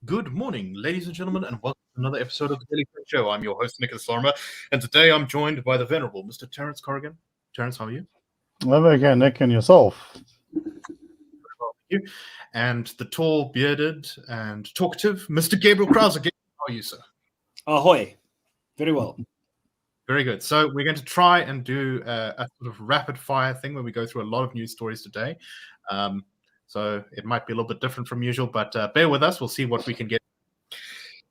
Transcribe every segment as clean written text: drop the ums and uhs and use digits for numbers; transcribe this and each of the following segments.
Good morning, ladies and gentlemen, and welcome to another episode of the Daily Print Show. I'm your host, Nicholas Lorimer, and today I'm joined by the venerable Mr. Terence Corrigan. Terence, how are you? I'm okay, Nick, and yourself? Very well, thank you. And the tall, bearded, and talkative Mr. Gabriel Crouse again. How are you, sir? Ahoy. Very well. Very good. So we're going to try and do a sort of rapid fire thing where we go through a lot of news stories today. So it might be a little bit different from usual, but bear with us. We'll see what we can get.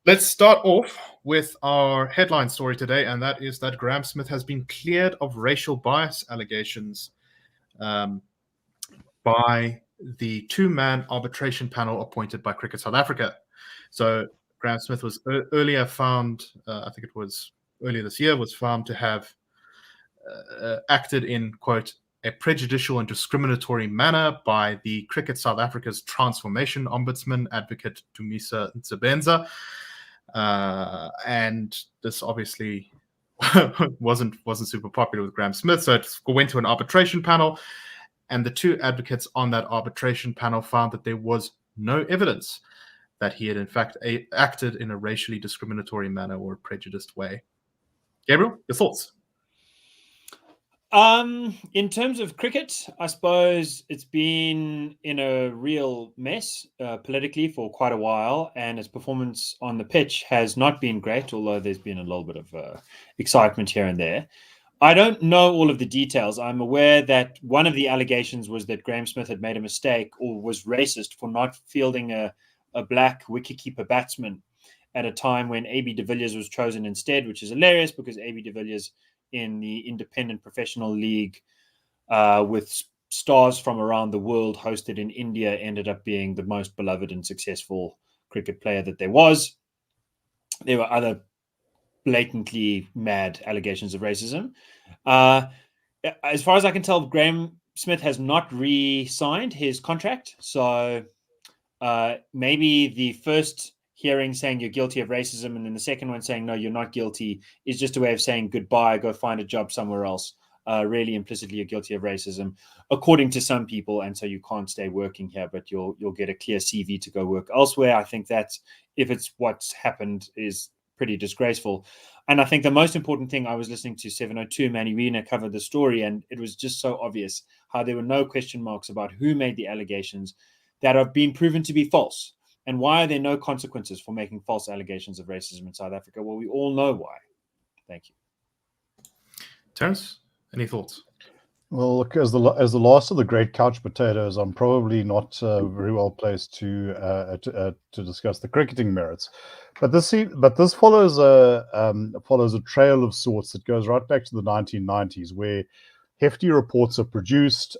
Let's start off with our headline story today, and that is that Graeme Smith has been cleared of racial bias allegations by the two-man arbitration panel appointed by Cricket South Africa. So Graeme Smith was earlier found, I think it was earlier this year, was found to have acted in, quote, a prejudicial and discriminatory manner by the Cricket South Africa's Transformation Ombudsman advocate Dumisa Nsebenza. And this obviously wasn't super popular with Graeme Smith, so it went to an arbitration panel, and the two advocates on that arbitration panel found that there was no evidence that he had in fact acted in a racially discriminatory manner or a prejudiced way. Gabriel, your thoughts? In terms of cricket, I suppose it's been in a real mess politically for quite a while, and its performance on the pitch has not been great, although there's been a little bit of excitement here and there. I don't know all of the details. I'm aware that one of the allegations was that Graeme Smith had made a mistake or was racist for not fielding a black wicketkeeper batsman at a time when A.B. de Villiers was chosen instead, which is hilarious because A.B. de Villiers in the independent professional league with stars from around the world hosted in India ended up being the most beloved and successful cricket player that there was. There were other blatantly mad allegations of racism. As far as I can tell, Graeme Smith has not re-signed his contract. So maybe the first hearing saying you're guilty of racism and then the second one saying no, you're not guilty is just a way of saying goodbye, go find a job somewhere else. Really implicitly you're guilty of racism according to some people, and so you can't stay working here, but you'll get a clear CV to go work elsewhere. I think that's, if it's what's happened, is pretty disgraceful. And I think the most important thing, I was listening to 702, Manny Wiener covered the story, and it was just so obvious how there were no question marks about who made the allegations that have been proven to be false. And why are there no consequences for making false allegations of racism in South Africa? Well, we all know why. Thank you. Terence, any thoughts? Well, look, as the last of the great couch potatoes, I'm probably not very well placed to discuss the cricketing merits. But this follows a trail of sorts that goes right back to the 1990s, where hefty reports are produced,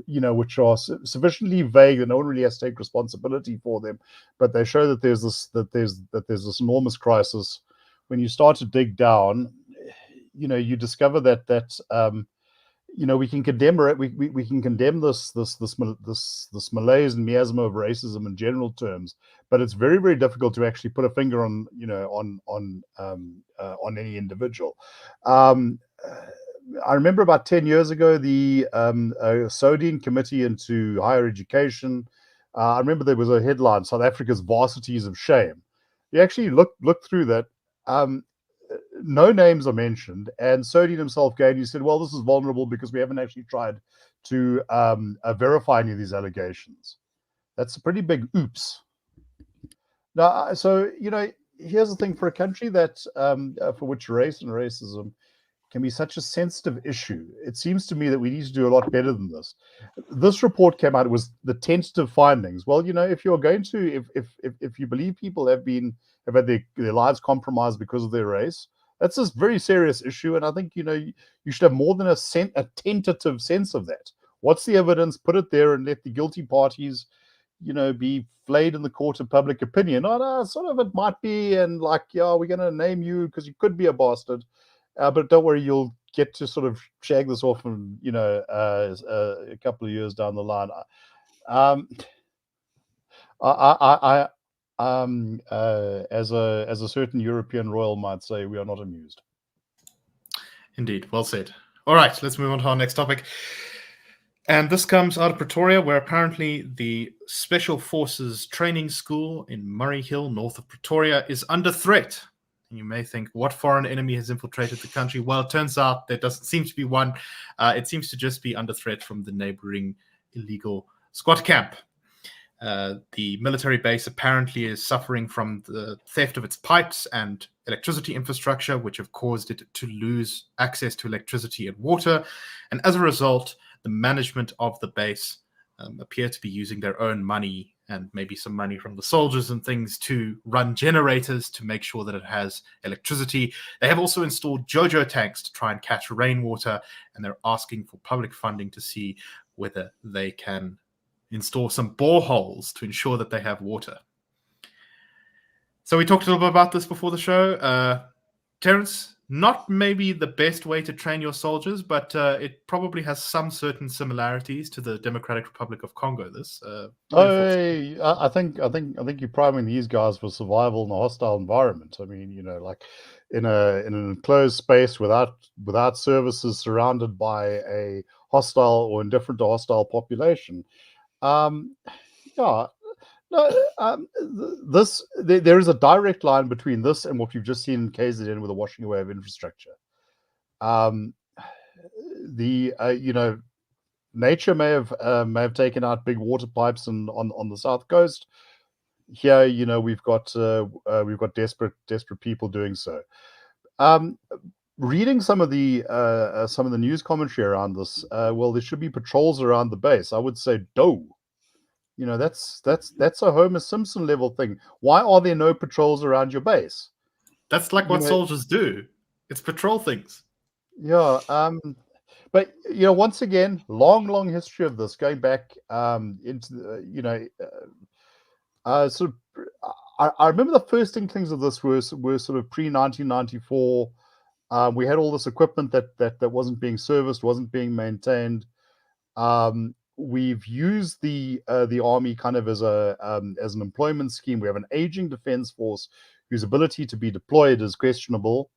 which are sufficiently vague that no one really has to take responsibility for them. But they show that there's this enormous crisis. When you start to dig down, you discover that we can condemn we can condemn this malaise and miasma of racism in general terms, but it's very, very difficult to actually put a finger on any individual. I remember about 10 years ago, the Sodian Committee into Higher Education. I remember there was a headline, South Africa's Varsities of Shame. You actually look through that. No names are mentioned. And Sodian himself came and he said, well, this is vulnerable because we haven't actually tried to verify any of these allegations. That's a pretty big oops. Now, so, here's the thing. For a country that for which race and racism can be such a sensitive issue, it seems to me that we need to do a lot better than this. This report came out, it was the tentative findings. Well, if you're going to, if you believe people have had their lives compromised because of their race, that's a very serious issue. And I think, you should have more than a tentative sense of that. What's the evidence? Put it there and let the guilty parties, be flayed in the court of public opinion. Oh, no, sort of it might be, and like, yeah, we're going to name you because you could be a bastard. But don't worry, you'll get to sort of shag this off and, a couple of years down the line. as a certain European royal might say, we are not amused. Indeed, well said. All right, let's move on to our next topic. And this comes out of Pretoria, where apparently the Special Forces Training School in Murray Hill, north of Pretoria, is under threat. And you may think, what foreign enemy has infiltrated the country? Well, it turns out there doesn't seem to be one. It seems to just be under threat from the neighboring illegal squat camp. The military base apparently is suffering from the theft of its pipes and electricity infrastructure, which have caused it to lose access to electricity and water. And as a result, the management of the base appear to be using their own money and maybe some money from the soldiers and things to run generators to make sure that it has electricity. They have also installed JoJo tanks to try and catch rainwater, and they're asking for public funding to see whether they can install some boreholes to ensure that they have water. So we talked a little bit about this before the show. Terence, not maybe the best way to train your soldiers, but it probably has some certain similarities to the Democratic Republic of Congo. I think you're priming these guys for survival in a hostile environment. I mean, like in an enclosed space without services, surrounded by a hostile or indifferent to hostile population. There is a direct line between this and what you've just seen in KZN with the washing away of infrastructure. Nature may have taken out big water pipes on the south coast. Here, we've got desperate people doing so. Reading some of the news commentary around this, well, there should be patrols around the base. I would say, that's a Homer Simpson level thing. Why are there no patrols around your base? That's like what soldiers do. It's patrol things. Yeah. But once again, long history of this, going back into sort of. I remember the first inklings of this were sort of pre-1994. We had all this equipment that wasn't being serviced, wasn't being maintained. We've used the army kind of as an employment scheme. We have an aging defense force whose ability to be deployed is questionable.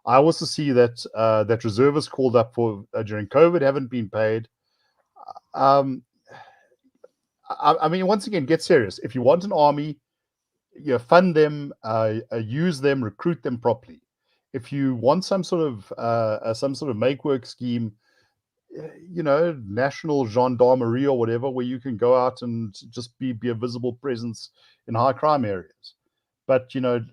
I also see that reservists called up for during COVID haven't been paid. I mean, once again, get serious. If you want an army, fund them, use them, recruit them properly. If you want some sort of make work scheme, national gendarmerie or whatever, where you can go out and just be a visible presence in high crime areas. But an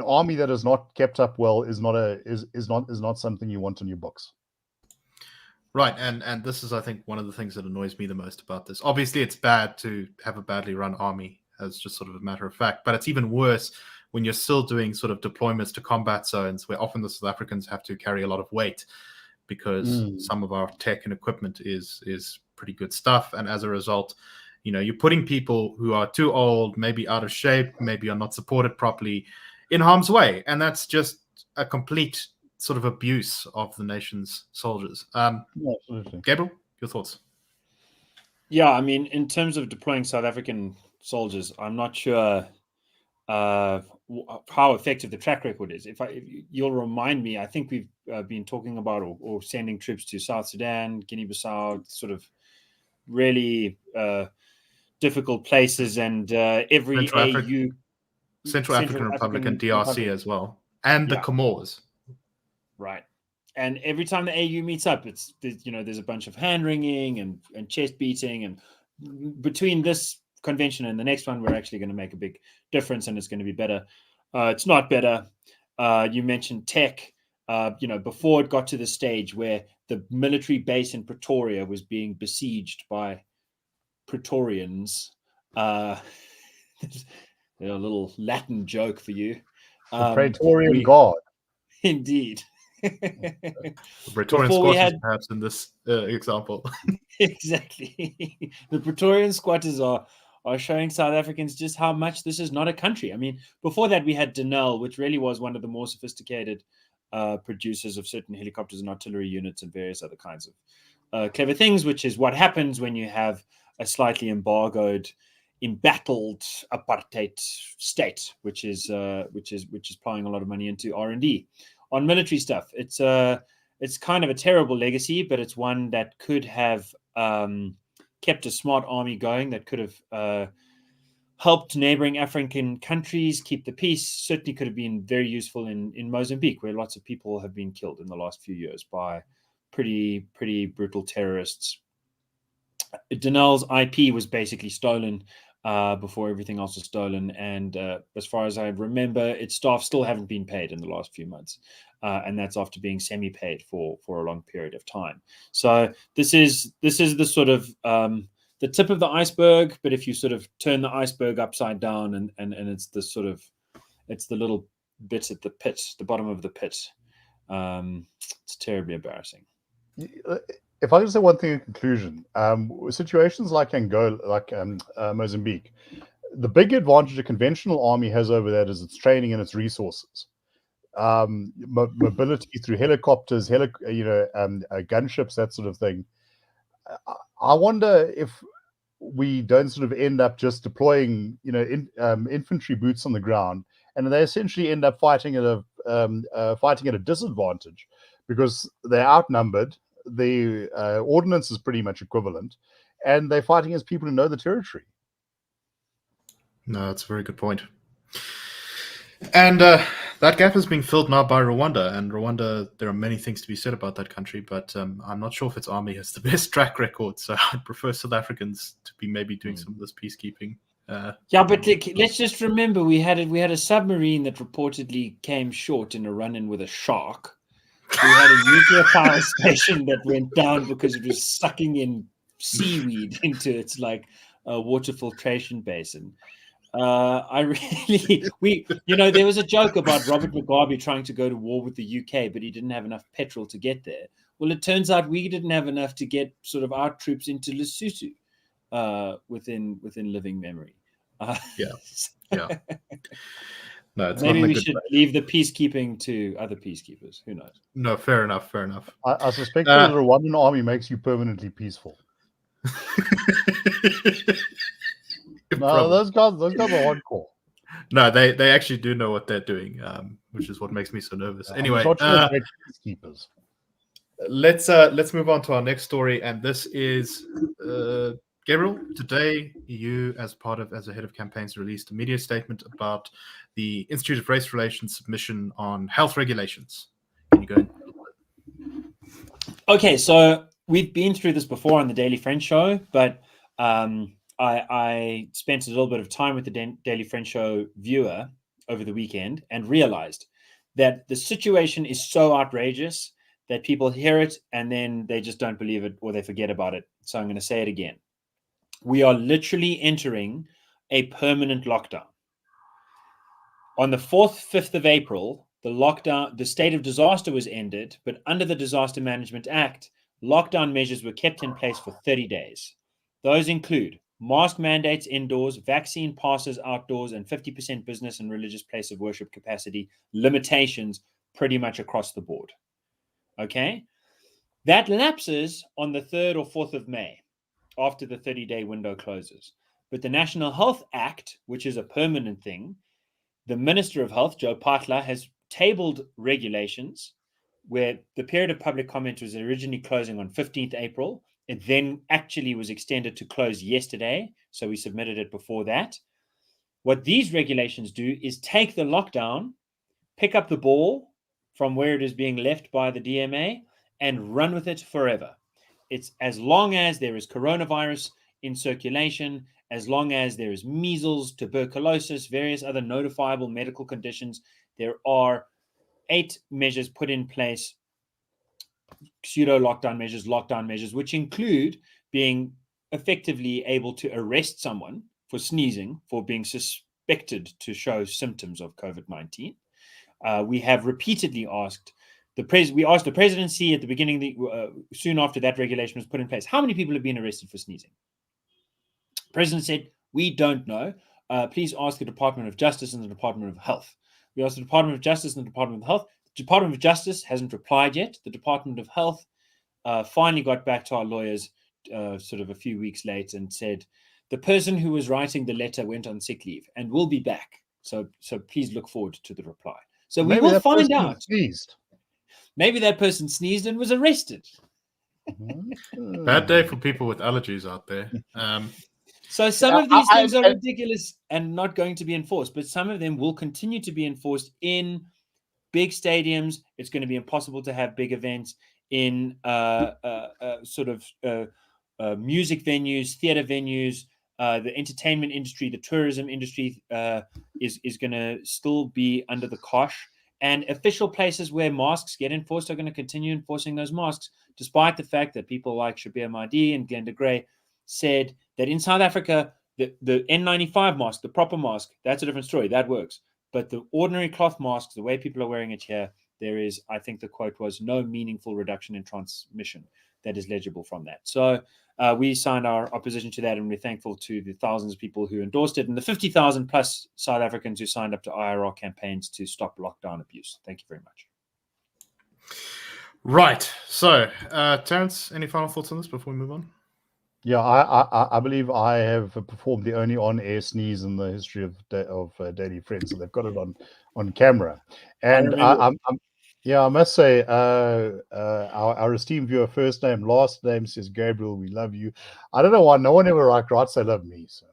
army that is not kept up well is not something you want in your books. Right, and this is, I think, one of the things that annoys me the most about this. Obviously, it's bad to have a badly run army, as just sort of a matter of fact, but it's even worse when you're still doing sort of deployments to combat zones where often the South Africans have to carry a lot of weight because some of our tech and equipment is pretty good stuff. And as a result, you're putting people who are too old, maybe out of shape, maybe are not supported properly in harm's way. And that's just a complete sort of abuse of the nation's soldiers. Absolutely. Gabriel, your thoughts? Yeah, I mean, in terms of deploying South African soldiers, I'm not sure how effective the track record is. If you'll remind me, I think we've been talking about or sending troops to South Sudan, Guinea-Bissau, sort of really difficult places, and every Central African Republic and DRC as well, and the Comores. Right. And every time the AU meets up, there's a bunch of hand-wringing and chest beating. And between this convention and the next one, we're actually going to make a big difference, and it's going to be better. It's not better. You mentioned tech. Before it got to the stage where the military base in Pretoria was being besieged by Praetorians. A little Latin joke for you. The Praetorian Guard. Indeed. The Praetorian squatters, perhaps, in this example. Exactly. The Praetorian squatters are showing South Africans just how much this is not a country. I mean, before that, we had Denel, which really was one of the more sophisticated producers of certain helicopters and artillery units and various other kinds of clever things, which is what happens when you have a slightly embargoed embattled apartheid state, which is plowing a lot of money into R&D on military stuff. It's kind of a terrible legacy, but it's one that could have kept a smart army going, that could have helped neighboring African countries keep the peace. Certainly could have been very useful in Mozambique, where lots of people have been killed in the last few years by pretty brutal terrorists. Denel's IP was basically stolen before everything else was stolen, and as far as I remember, its staff still haven't been paid in the last few months, and that's after being semi-paid for a long period of time. So this is the sort of the tip of the iceberg, but if you sort of turn the iceberg upside down, and it's the sort of, it's the little bit at the pit, the bottom of the pit. It's terribly embarrassing. If I can say one thing in conclusion, situations like Angola, like Mozambique, the big advantage a conventional army has over that is its training and its resources. Mobility through helicopters, gunships, that sort of thing. I wonder if we don't sort of end up just deploying, infantry boots on the ground, and they essentially end up fighting at a disadvantage because they're outnumbered. The ordnance is pretty much equivalent, and they're fighting as people who know the territory. No, that's a very good point. And that gap is being filled now by Rwanda. And Rwanda, there are many things to be said about that country, but I'm not sure if its army has the best track record. So I'd prefer South Africans to be maybe doing some of this peacekeeping. Yeah, but let's just remember we had a submarine that reportedly came short in a run-in with a shark. We had a nuclear power station that went down because it was sucking in seaweed into its water filtration basin. There was a joke about Robert Mugabe trying to go to war with the UK, but he didn't have enough petrol to get there. Well, it turns out we didn't have enough to get sort of our troops into Lesotho within living memory. Yeah. No, it's maybe we should leave the peacekeeping to other peacekeepers. Who knows? No, fair enough. I suspect that the Rwandan army makes you permanently peaceful. No, those guys are hardcore. No, they actually do know what they're doing, which is what makes me so nervous. Anyway, peacekeepers. Let's move on to our next story, and this is Gabriel. Today, you, as a head of campaigns, released a media statement about the Institute of Race Relations submission on health regulations. Can you go in? Okay, so we've been through this before on the Daily Friend Show, but I spent a little bit of time with the Daily Friend Show viewer over the weekend and realized that the situation is so outrageous that people hear it and then they just don't believe it or they forget about it. So I'm going to say it again. We are literally entering a permanent lockdown. On the 4th, 5th of April, the state of disaster was ended, but under the Disaster Management Act, lockdown measures were kept in place for 30 days. Those include mask mandates indoors, vaccine passes outdoors, and 50% business and religious place of worship capacity limitations pretty much across the board. Okay? That lapses on the 3rd or 4th of May after the 30-day window closes. But the National Health Act, which is a permanent thing, the Minister of Health, Joe Patla, has tabled regulations where the period of public comment was originally closing on 15th April. It then actually was extended to close yesterday, so we submitted it before that. What these regulations do is take the lockdown, pick up the ball from where it is being left by the DMA, and run with it forever. It's as long as there is coronavirus in circulation, as long as there is measles, tuberculosis, various other notifiable medical conditions, there are 8 measures put in place, lockdown measures, which include being effectively able to arrest someone for sneezing, for being suspected to show symptoms of COVID-19. We have repeatedly asked the presidency at the beginning, soon after that regulation was put in place, how many people have been arrested for sneezing? The president said, we don't know. Please ask the Department of Justice and the Department of Health. We asked the Department of Justice and the Department of Health. The Department of Justice hasn't replied yet. The Department of Health finally got back to our lawyers sort of a few weeks late and said the person who was writing the letter went on sick leave and will be back. So please look forward to the reply. So we will find out. Sneezed. Maybe that person sneezed and was arrested. Bad day for people with allergies out there. So some of these things are ridiculous and not going to be enforced, but some of them will continue to be enforced in big stadiums. It's going to be impossible to have big events in music venues, theater venues. The entertainment industry, the tourism industry is going to still be under the cosh. And official places where masks get enforced are going to continue enforcing those masks, despite the fact that people like Shabir Mahdi and Glenda Gray said that in South Africa, the N95 mask, the proper mask, that's a different story. That works. But the ordinary cloth masks, the way people are wearing it here, there is, I think the quote was, no meaningful reduction in transmission that is legible from that. So we signed our opposition to that, and we're thankful to the thousands of people who endorsed it and the 50,000 plus South Africans who signed up to IRR campaigns to stop lockdown abuse. Thank you very much. Right. So, Terence, any final thoughts on this before we move on? Yeah, I believe I have performed the only on-air sneeze in the history of Daily Friends, so they've got it on camera. And I must say, our esteemed viewer, first name, last name, says Gabriel, we love you. I don't know why no one ever writes they love me. So.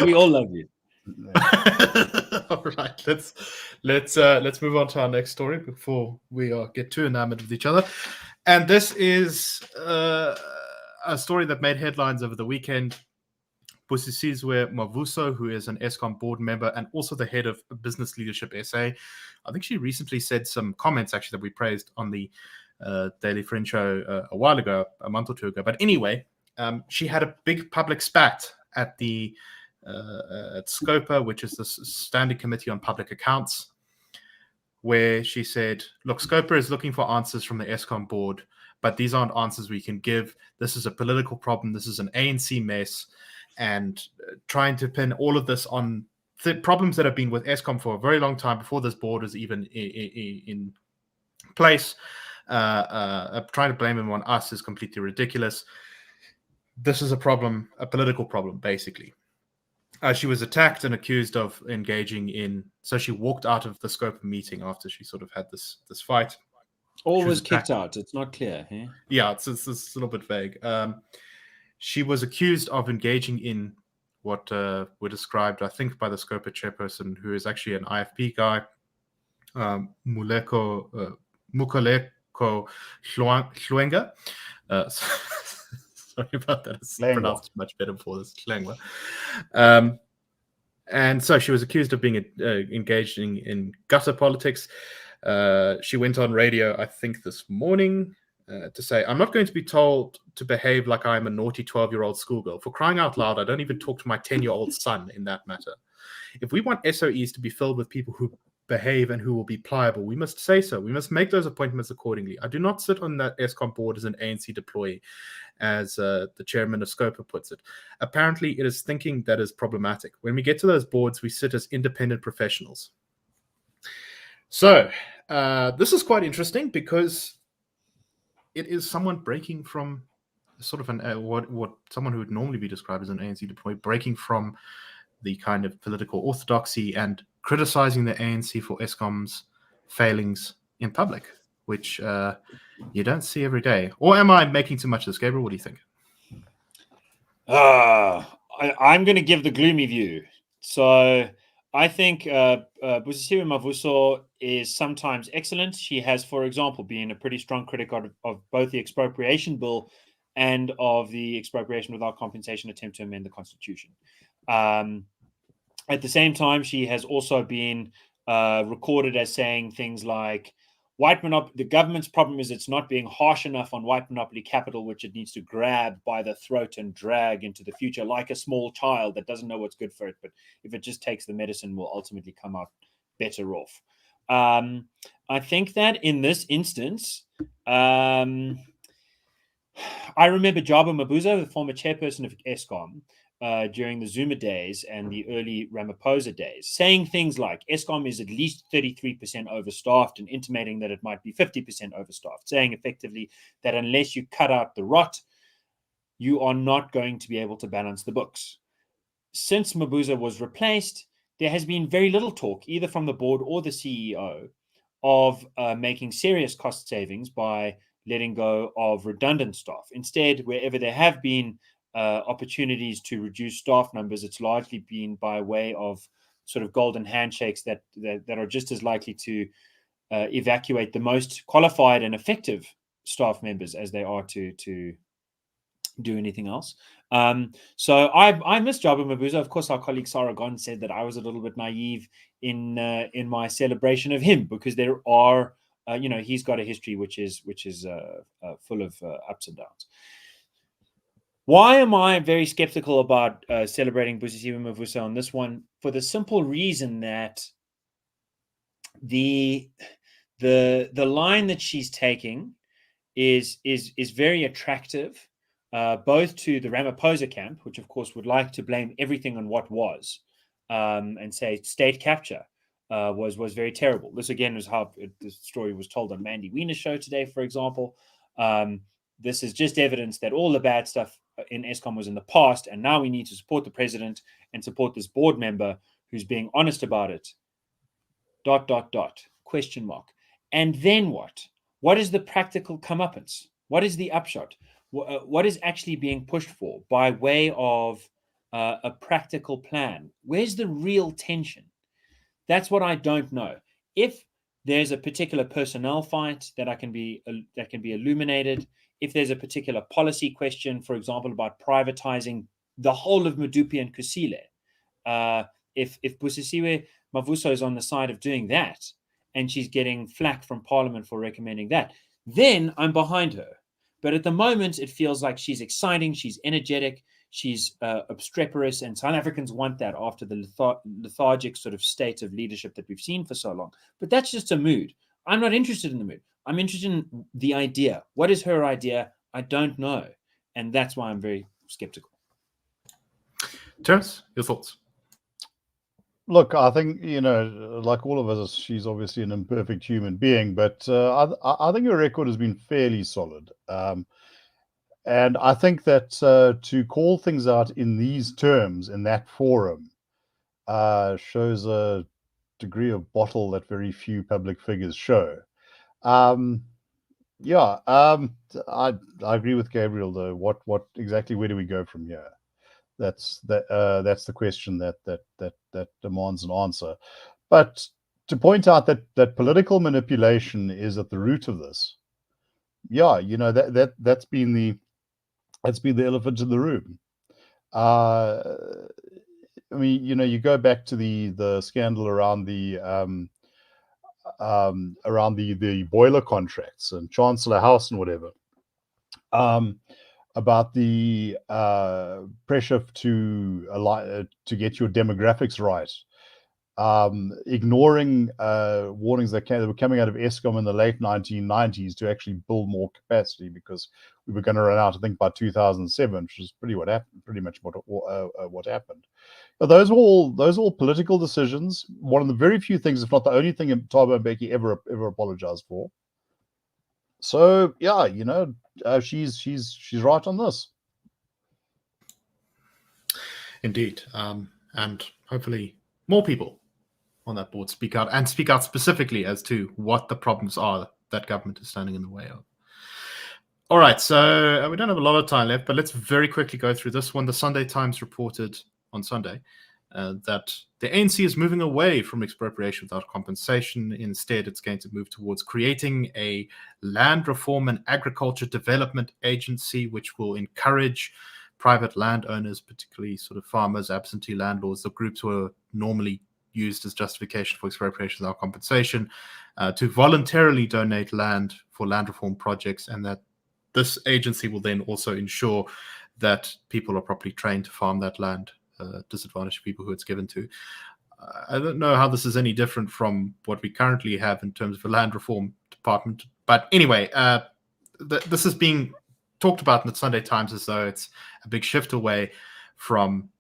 We all love you. All right, let's move on to our next story before we get too enamored with each other. And this is a story that made headlines over the weekend. Busisiwe Mavuso, who is an Eskom board member and also the head of Business Leadership SA. I think she recently said some comments actually that we praised on the Daily Friend show a while ago, a month or two ago. But anyway, she had a big public spat at the at SCOPA, which is the Standing Committee on Public Accounts, where she said, look, SCOPA is looking for answers from the Eskom board, but these aren't answers we can give. This is a political problem. This is an ANC mess. And trying to pin all of this on the problems that have been with Eskom for a very long time before this board is even in place. Trying to blame him on us is completely ridiculous. This is a problem, a political problem, basically. She was attacked and accused of engaging in. So she walked out of the SCOPA meeting after she sort of had this fight. Or was kicked out. It's not clear. Eh? Yeah, it's a little bit vague. She was accused of engaging in what were described, I think, by the SCOPA chairperson, who is actually an IFP guy, Mukoleko Hlwenga. Sorry about that. It's pronounced much better before this. Hlwenga. And so she was accused of being engaged in gutter politics. She went on radio, I think, this morning to say, I'm not going to be told to behave like I am a naughty 12-year-old schoolgirl. For crying out loud, I don't even talk to my 10-year-old son in that matter. If we want SOEs to be filled with people who behave and who will be pliable, we must say so. We must make those appointments accordingly. I do not sit on that Eskom board as an ANC deployee, as the chairman of SCOPA puts it. Apparently, it is thinking that is problematic. When we get to those boards, we sit as independent professionals. So this is quite interesting because it is someone breaking from sort of what someone who would normally be described as an ANC deployee, breaking from the kind of political orthodoxy and criticizing the ANC for Eskom's failings in public, which you don't see every day. Or am I making too much of this, Gabriel? What do you think? I'm going to give the gloomy view. So I think Busisiwe Mavuso is sometimes excellent. She has, for example, been a pretty strong critic of both the expropriation bill and of the expropriation without compensation attempt to amend the constitution. At the same time, she has also been recorded as saying things like, the government's problem is it's not being harsh enough on white monopoly capital, which it needs to grab by the throat and drag into the future like a small child that doesn't know what's good for it. But if it just takes the medicine, will ultimately come out better off. I think that in this instance, I remember Jabu Mabuza, the former chairperson of Eskom, during the Zuma days and the early Ramaphosa days, saying things like Eskom is at least 33% overstaffed and intimating that it might be 50% overstaffed, saying effectively that unless you cut out the rot, you are not going to be able to balance the books. Since Mavuso was replaced, there has been very little talk, either from the board or the CEO, of making serious cost savings by letting go of redundant staff. Instead, wherever there have been opportunities to reduce staff numbers, it's largely been by way of sort of golden handshakes that are just as likely to evacuate the most qualified and effective staff members as they are to do anything else. So I miss Jabu Mavuso. Of course, our colleague Sarah Gon said that I was a little bit naive in my celebration of him, because there are, he's got a history which is full of ups and downs. Why am I very skeptical about celebrating Busisiwe Mavuso on this one? For the simple reason that the line that she's taking is very attractive, both to the Ramaphosa camp, which of course would like to blame everything on what was, and say state capture was very terrible. This again was how the story was told on Mandy Wiener's show today, for example. This is just evidence that all the bad stuff in Eskom was in the past, and now we need to support the president and support this board member who's being honest about it. ... Question mark. And then what? What is the practical comeuppance? What is the upshot? What is actually being pushed for by way of a practical plan? Where's the real tension? That's what I don't know. If there's a particular personnel fight that can be illuminated, if there's a particular policy question, for example, about privatizing the whole of Medupi and Kusile, if Busisiwe Mavuso is on the side of doing that, and she's getting flack from Parliament for recommending that, then I'm behind her. But at the moment, it feels like she's exciting, she's energetic, she's obstreperous, and South Africans want that after the lethargic sort of state of leadership that we've seen for so long. But that's just a mood. I'm not interested in the mood. I'm interested in the idea. What is her idea? I don't know. And that's why I'm very skeptical. Terence, your thoughts? Look, I think, like all of us, she's obviously an imperfect human being, but I think her record has been fairly solid. And I think that to call things out in these terms, in that forum, shows a degree of bottle that very few public figures show. I agree with Gabriel, though. What exactly, where do we go from here? That's the question that demands an answer. But to point out that political manipulation is at the root of this, that's been the elephant in the room. I mean, you go back to the scandal around the boiler contracts and Chancellor House and whatever. About the pressure to get your demographics right, ignoring warnings that were coming out of Eskom in the late 1990s to actually build more capacity, because we were going to run out, I think, by 2007, which is pretty much what happened. But those are all political decisions. One of the very few things, if not the only thing, Thabo Mbeki ever apologized for. So yeah, she's right on this. Indeed, and hopefully more people on that board speak out specifically as to what the problems are that government is standing in the way of. All right, so we don't have a lot of time left, but let's very quickly go through this one. The Sunday Times reported on Sunday that the ANC is moving away from expropriation without compensation. Instead, it's going to move towards creating a land reform and agriculture development agency, which will encourage private landowners, particularly sort of farmers, absentee landlords, the groups who are normally used as justification for expropriation without compensation, to voluntarily donate land for land reform projects, and that this agency will then also ensure that people are properly trained to farm that land, disadvantaged people who it's given to. I don't know how this is any different from what we currently have in terms of a land reform department. But anyway, this is being talked about in the Sunday Times as though it's a big shift away from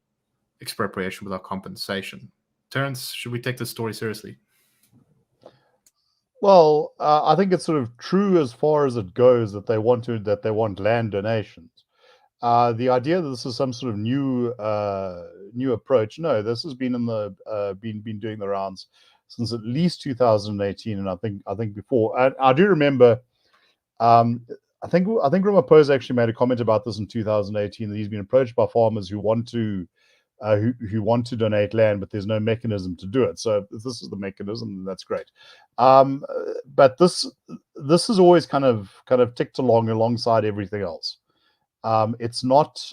expropriation without compensation. Terence, should we take this story seriously? Well, I think it's sort of true as far as it goes that they want land donations. The idea that this is some sort of new approach, no, this has been been doing the rounds since at least 2018, and I think before. I do remember. I think Ramaphosa actually made a comment about this in 2018, that he's been approached by farmers who want to donate land, but there's no mechanism to do it. So if this is the mechanism, that's great. But this has always kind of ticked along alongside everything else. It's not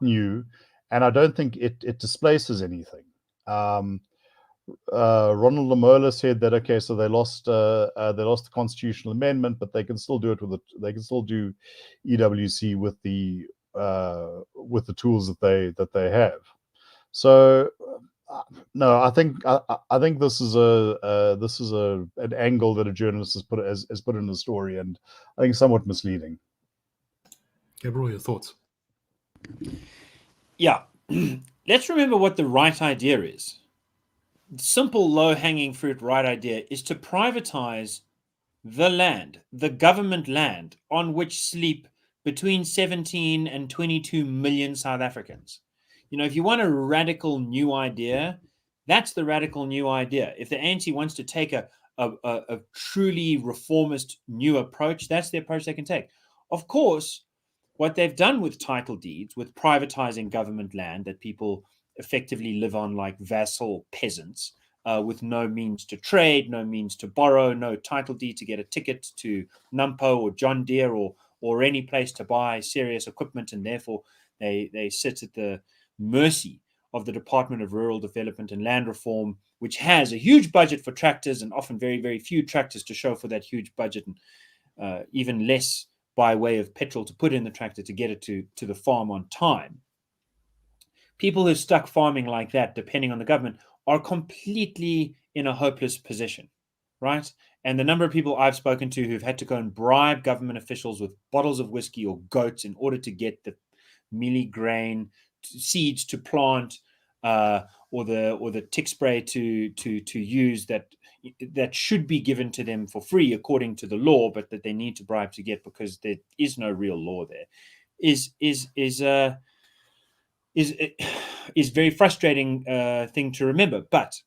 new, and I don't think it displaces anything. Ronald Lamola said that, okay, so they lost the constitutional amendment, but they can still do it they can still do EWC with the tools that they have. So no, I think this is an angle that a journalist has put in the story, and I think somewhat misleading. Gabriel, your thoughts? Yeah, let's remember what the right idea is. Simple, low-hanging fruit right idea is to privatize the land, the government land, on which sleep between 17 and 22 million South Africans. If you want a radical new idea, that's the radical new idea. If the ANC wants to take a truly reformist new approach, that's the approach they can take. Of course, what they've done with title deeds, with privatizing government land that people effectively live on like vassal peasants, with no means to trade, no means to borrow, no title deed to get a ticket to Nampo or John Deere or any place to buy serious equipment, and therefore they sit at the mercy of the Department of Rural Development and Land Reform, which has a huge budget for tractors and often very, very few tractors to show for that huge budget, and even less by way of petrol to put in the tractor to get it to the farm on time. People who are stuck farming like that, depending on the government, are completely in a hopeless position, right? And the number of people I've spoken to who've had to go and bribe government officials with bottles of whiskey or goats in order to get the mealie grain seeds to plant, or the tick spray to use that should be given to them for free according to the law, but that they need to bribe to get because there is no real law there, is very frustrating thing to remember. But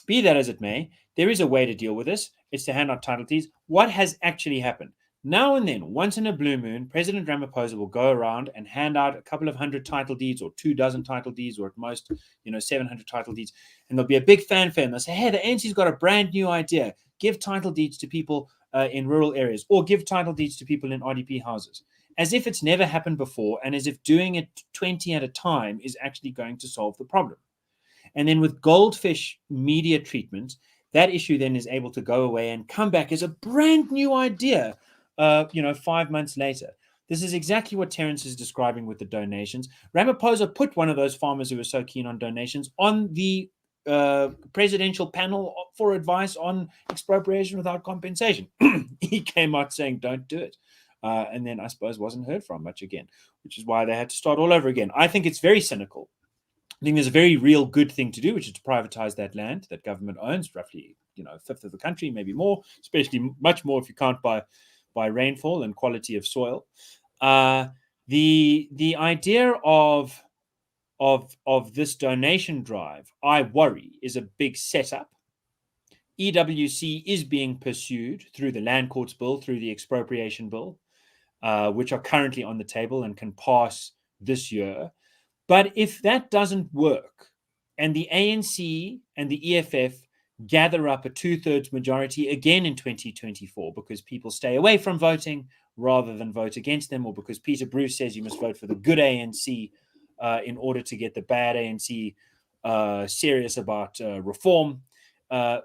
be that as it may, there is a way to deal with this. It's to hand out title deeds. What has actually happened? Now and then, once in a blue moon, President Ramaphosa will go around and hand out a couple of hundred title deeds, or 24 title deeds, or at most, 700 title deeds. And there'll be a big fanfare, and they'll say, hey, the ANC's got a brand new idea. Give title deeds to people in rural areas, or give title deeds to people in RDP houses. As if it's never happened before, and as if doing it 20 at a time is actually going to solve the problem. And then with goldfish media treatment, that issue then is able to go away and come back as a brand new idea 5 months later. This is exactly what Terence is describing with the donations. Ramaphosa put one of those farmers who were so keen on donations on the presidential panel for advice on expropriation without compensation. He came out saying, don't do it. And then I suppose wasn't heard from much again, which is why they had to start all over again. I think it's very cynical. I think there's a very real good thing to do, which is to privatize that land that government owns, roughly, a fifth of the country, maybe more, especially much more if you count by rainfall and quality of soil. The idea of this donation drive, I worry, is a big setup. EWC is being pursued through the Land Courts Bill, through the Expropriation Bill, which are currently on the table and can pass this year. But if that doesn't work, and the ANC and the EFF gather up a 2/3 majority again in 2024 because people stay away from voting rather than vote against them, or because Peter Bruce says you must vote for the good ANC in order to get the bad ANC serious about reform,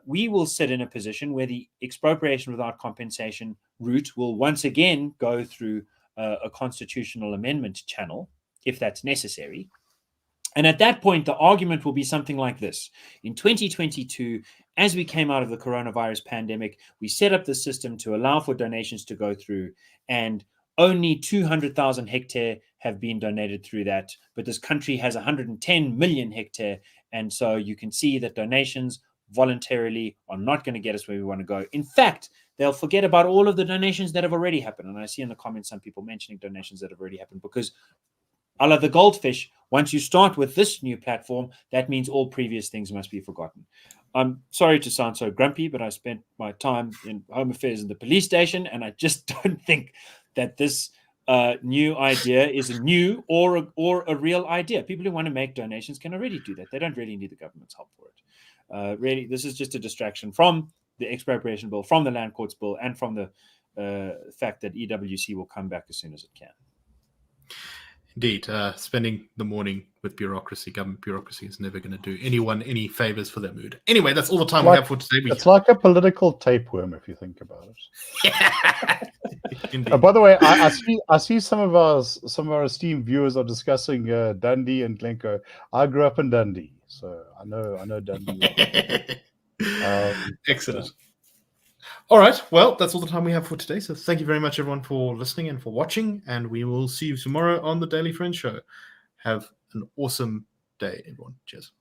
we will sit in a position where the expropriation without compensation route will once again go through a constitutional amendment channel, if that's necessary. And at that point, the argument will be something like this. In 2022, as we came out of the coronavirus pandemic, we set up the system to allow for donations to go through, and only 200,000 hectare have been donated through that. But this country has 110 million hectare. And so you can see that donations voluntarily are not going to get us where we want to go. In fact, they'll forget about all of the donations that have already happened. And I see in the comments some people mentioning donations that have already happened, because a la the goldfish, once you start with this new platform, that means all previous things must be forgotten. I'm sorry to sound so grumpy, but I spent my time in Home Affairs in the police station, and I just don't think that this new idea is a new or a real idea. People who want to make donations can already do that. They don't really need the government's help for it. Really, this is just a distraction from the expropriation bill, from the land courts bill, and from the fact that EWC will come back as soon as it can. Indeed, spending the morning with bureaucracy, government bureaucracy, is never going to do anyone any favors for their mood. Anyway, that's all the time we have for today. It's like a political tapeworm, if you think about it. Indeed. By the way, I see some of our esteemed viewers are discussing Dundee and Glencoe. I grew up in Dundee, so I know Dundee well. Excellent. All right. Well, that's all the time we have for today. So thank you very much, everyone, for listening and for watching. And we will see you tomorrow on the Daily Friends Show. Have an awesome day, everyone. Cheers.